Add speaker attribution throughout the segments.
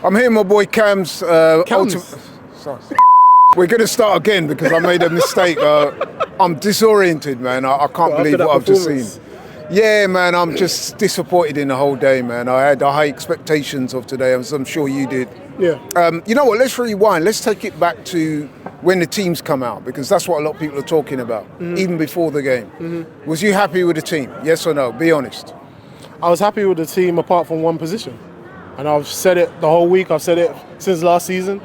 Speaker 1: I'm here, my boy Cam's. Sorry. We're going to start again because I made a mistake. I'm disoriented, man. I can't believe what I've just seen. Yeah, man, I'm just disappointed in the whole day, man. I had high expectations of today, as I'm sure you did.
Speaker 2: Yeah.
Speaker 1: You know what, let's rewind. Let's take it back to when the teams come out, because that's what a lot of people are talking about, even before the game. Was you happy with the team? Yes or no? Be honest.
Speaker 2: I was happy with the team apart from one position. And I've said it the whole week. I've said it since last season.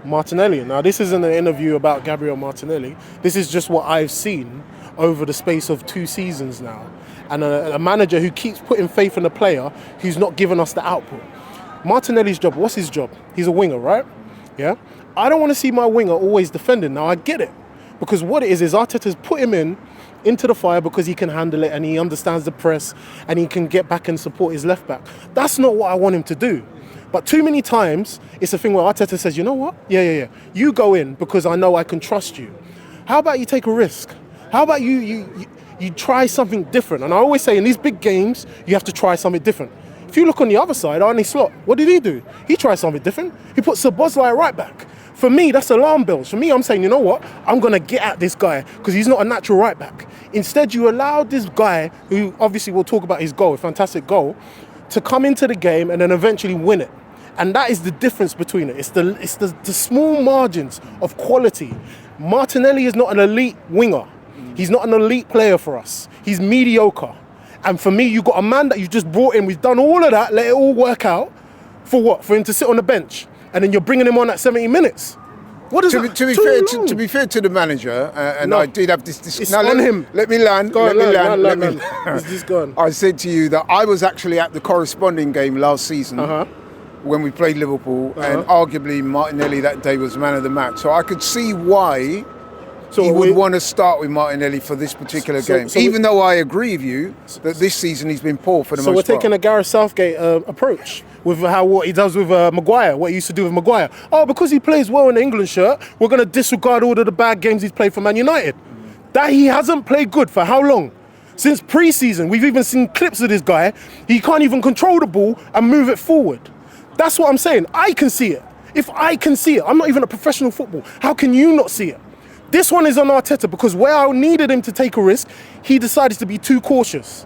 Speaker 2: Martinelli. Now, this isn't an interview about Gabriel Martinelli. This is just what I've seen over the space of 2 seasons now. And a manager who keeps putting faith in a player who's not giving us the output. Martinelli's job, what's his job? He's a winger, right? Yeah? I don't want to see my winger always defending. Now, I get it. Because what it is Arteta's put him into the fire because he can handle it and he understands the press and he can get back and support his left back. That's not what I want him to do. But too many times, it's a thing where Arteta says, you know what? Yeah. You go in because I know I can trust you. How about you take a risk? How about you try something different? And I always say in these big games, you have to try something different. If you look on the other side, Arne Slot, what did he do? He tried something different. He put Szoboszlai right back. For me, that's alarm bells. For me, I'm saying, you know what? I'm going to get at this guy because he's not a natural right back. Instead, you allow this guy, who obviously we'll talk about his goal, a fantastic goal, to come into the game and then eventually win it. And that is the difference between it. It's the small margins of quality. Martinelli is not an elite winger. He's not an elite player for us. He's mediocre. And for me, you've got a man that you just brought in. We've done all of that, let it all work out. For what? For him to sit on the bench. And then you're bringing him on at 70 minutes. What is that?
Speaker 1: To be fair to the manager, and
Speaker 2: No.
Speaker 1: I did have this.
Speaker 2: It's
Speaker 1: now,
Speaker 2: on him.
Speaker 1: Let me land.
Speaker 2: Go on,
Speaker 1: Let me
Speaker 2: land.
Speaker 1: land.
Speaker 2: Is this gone?
Speaker 1: I said to you that I was actually at the corresponding game last season when we played Liverpool, and arguably Martinelli that day was man of the match. So I could see why he would want to start with Martinelli for this particular game. Even though I agree with you that this season he's been poor for the most part.
Speaker 2: So we're taking a Gareth Southgate approach with what he does with Maguire, what he used to do with Maguire. Oh, because he plays well in the England shirt, we're going to disregard all of the bad games he's played for Man United. That he hasn't played good for how long? Since pre-season. We've even seen clips of this guy. He can't even control the ball and move it forward. That's what I'm saying. I can see it. If I can see it, I'm not even a professional football. How can you not see it? This one is on Arteta because where I needed him to take a risk, he decided to be too cautious.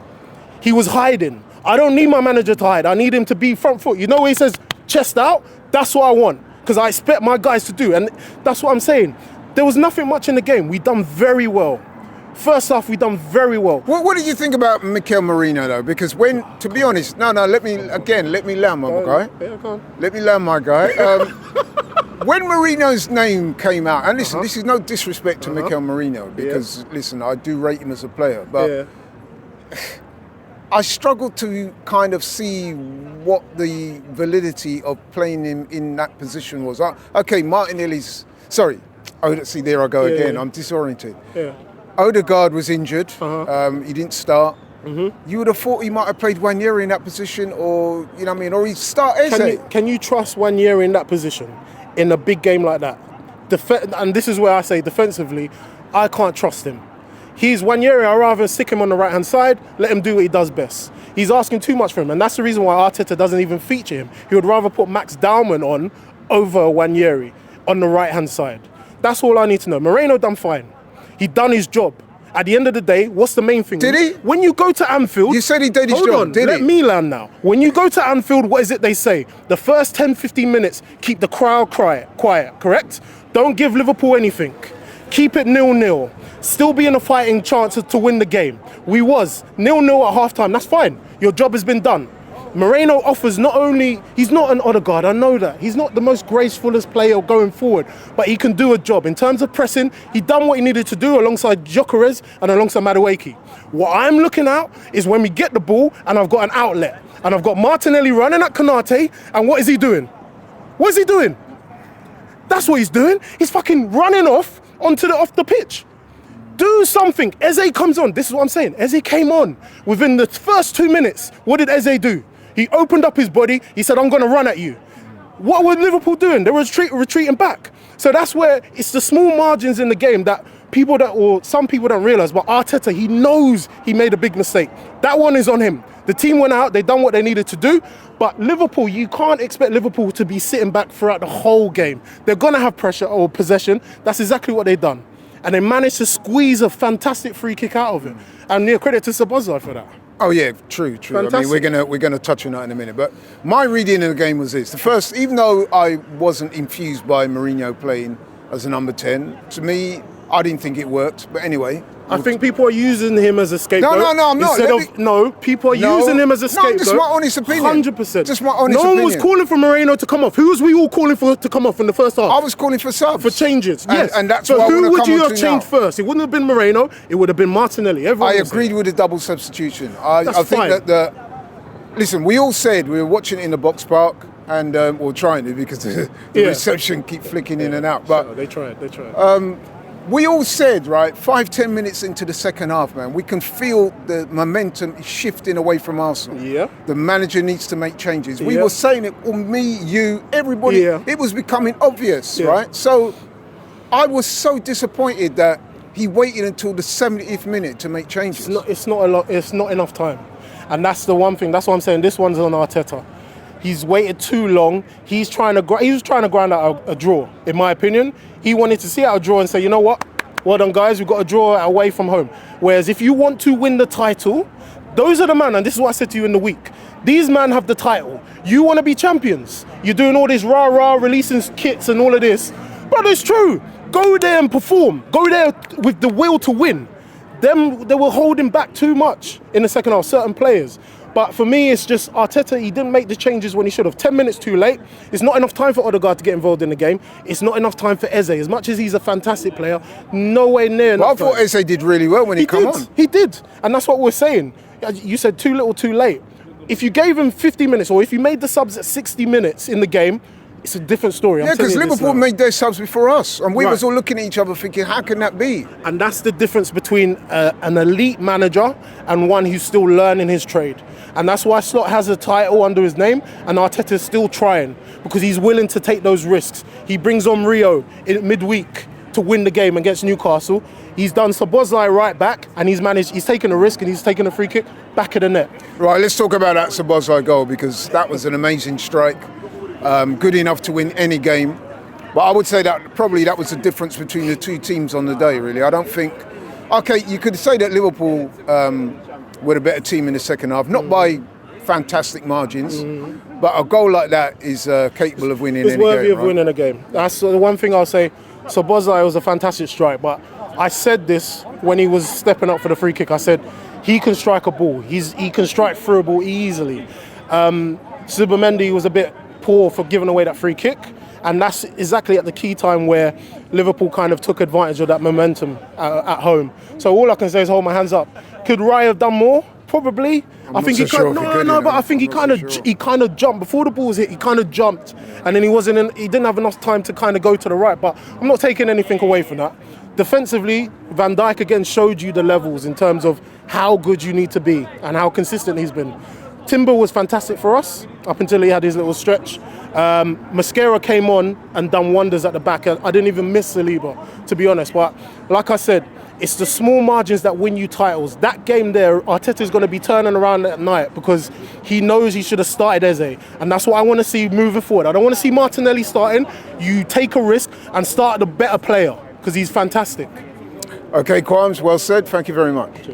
Speaker 2: He was hiding. I don't need my manager to hide. I need him to be front foot. You know where he says chest out? That's what I want because I expect my guys to do. And that's what I'm saying. There was nothing much in the game. We done very well. First half, we done very well.
Speaker 1: What did you think about Mikel Merino, though? Because to be honest, let me land my guy.
Speaker 2: Yeah, go on.
Speaker 1: Let me land my guy. When Marino's name came out, and listen, this is no disrespect to Mikel Merino, because, listen, I do rate him as a player, but I struggled to kind of see what the validity of playing him in that position was. Okay, Martinelli's... Sorry. Oh, see, there I go again. I'm disoriented. Yeah. Odegaard was injured. He didn't start. You would have thought he might have played Wanyeri in that position, or or he'd start Eze.
Speaker 2: Can you trust Wanyeri in that position in a big game like that? And this is where I say defensively, I can't trust him. He's Wanyeri. I'd rather stick him on the right hand side, let him do what he does best. He's asking too much for him, and that's the reason why Arteta doesn't even feature him. He would rather put Max Dowman on over Wanyeri on the right hand side. That's all I need to know. Moreno done fine. He done his job. At the end of the day, what's the main thing?
Speaker 1: Did he?
Speaker 2: When you go to Anfield...
Speaker 1: You said he did his job,
Speaker 2: hold on, let me land now. When you go to Anfield, what is it they say? The first 10, 15 minutes, keep the crowd quiet, correct? Don't give Liverpool anything. Keep it 0-0. Still be in a fighting chance to win the game. We was 0-0 at half-time. That's fine. Your job has been done. Moreno offers he's not an Odegaard, I know that. He's not the most gracefulest player going forward, but he can do a job. In terms of pressing, he done what he needed to do alongside Gyökeres and alongside Madueke. What I'm looking at is when we get the ball and I've got an outlet and I've got Martinelli running at Konate, and what is he doing? What is he doing? That's what he's doing. He's fucking running off the pitch. Do something. Eze comes on. This is what I'm saying. Eze came on. Within the first 2 minutes, what did Eze do? He opened up his body. He said, I'm going to run at you. What were Liverpool doing? They were retreating back. So that's where it's the small margins in the game that some people don't realise. But Arteta, he knows he made a big mistake. That one is on him. The team went out, they done what they needed to do, but Liverpool, you can't expect Liverpool to be sitting back throughout the whole game. They're going to have pressure or possession. That's exactly what they've done. And they managed to squeeze a fantastic free kick out of it. And credit to Substitutions for that.
Speaker 1: Oh yeah, true.
Speaker 2: Fantastic.
Speaker 1: I mean, we're gonna touch on that in a minute. But my reading of the game was this: the first, even though I wasn't infused by Mourinho playing as a number 10, to me, I didn't think it worked. But anyway,
Speaker 2: I think people are using him as a scapegoat.
Speaker 1: No, I'm not.
Speaker 2: People are using him as a scapegoat.
Speaker 1: No, just my honest opinion.
Speaker 2: 100%.
Speaker 1: Just my honest opinion.
Speaker 2: No one was calling for Moreno to come off. Who was we all calling for to come off in the first half?
Speaker 1: I was calling for subs.
Speaker 2: For changes, yes.
Speaker 1: And that's
Speaker 2: so
Speaker 1: what I
Speaker 2: who
Speaker 1: want to
Speaker 2: would
Speaker 1: come
Speaker 2: you
Speaker 1: on
Speaker 2: have
Speaker 1: to
Speaker 2: changed
Speaker 1: now.
Speaker 2: first? It wouldn't have been Moreno. It would have been Martinelli.
Speaker 1: I agreed with the double substitution. I think
Speaker 2: fine.
Speaker 1: listen, we all said we were watching it in the box park, and we're trying to because the reception keep flicking in and out. But
Speaker 2: they tried.
Speaker 1: we all said, right, 5-10 minutes into the second half, man, we can feel the momentum shifting away from Arsenal.
Speaker 2: Yeah.
Speaker 1: The manager needs to make changes. We
Speaker 2: Yeah.
Speaker 1: were saying it, me, you, everybody.
Speaker 2: Yeah.
Speaker 1: It was becoming obvious,
Speaker 2: Yeah.
Speaker 1: right? So I was so disappointed that he waited until the 70th minute to make changes.
Speaker 2: It's not a lot. It's not enough time, and that's the one thing. That's what I'm saying. This one's on Arteta. He's waited too long. He was trying to grind out a draw. In my opinion, he wanted to see out a draw and say, you know what? Well done, guys. We've got a draw away from home. Whereas if you want to win the title, those are the men. And this is what I said to you in the week. These men have the title. You want to be champions. You're doing all this rah-rah, releasing kits and all of this. But it's true. Go there and perform. Go there with the will to win. They were holding back too much in the second half, certain players. But for me, it's just Arteta, he didn't make the changes when he should have. 10 minutes too late. It's not enough time for Odegaard to get involved in the game. It's not enough time for Eze. As much as he's a fantastic player, nowhere near enough
Speaker 1: But I thought Eze did really well when he came on.
Speaker 2: He did. And that's what we're saying. You said too little, too late. If you gave him 50 minutes or if you made the subs at 60 minutes in the game, it's a different story.
Speaker 1: Yeah, because Liverpool made their subs before us. And we was all looking at each other thinking, how can that be?
Speaker 2: And that's the difference between an elite manager and one who's still learning his trade. And that's why Slot has a title under his name and Arteta's still trying because he's willing to take those risks. He brings on Rio in midweek to win the game against Newcastle. He's done Szoboszlai right back and he's taken a risk and he's taken a free kick back of the net.
Speaker 1: Right, let's talk about that Szoboszlai goal because that was an amazing strike. Good enough to win any game. But I would say that probably that was the difference between the two teams on the day, really. I don't think... Okay, you could say that Liverpool were a better team in the second half, not by fantastic margins, but a goal like that is capable of winning any game.
Speaker 2: It's worthy of winning a game. That's the one thing I'll say. Szoboszlai was a fantastic strike, but I said this when he was stepping up for the free kick. I said, he can strike a ball. He can strike through a ball easily. Zubimendi was a bit poor for giving away that free kick, and that's exactly at the key time where Liverpool kind of took advantage of that momentum at home. So all I can say is hold my hands up. Could Raya have done more? Probably. I think he kind of jumped before the ball was hit. He kind of jumped, and then he didn't have enough time to kind of go to the right. But I'm not taking anything away from that. Defensively, Van Dijk again showed you the levels in terms of how good you need to be and how consistent he's been. Timber was fantastic for us up until he had his little stretch. Mascara came on and done wonders at the back. I didn't even miss Saliba, to be honest. But like I said, it's the small margins that win you titles. That game there, Arteta's going to be turning around at night because he knows he should have started Eze. And that's what I want to see moving forward. I don't want to see Martinelli starting. You take a risk and start the better player because he's fantastic.
Speaker 1: Okay, Qualms, well said. Thank you very much.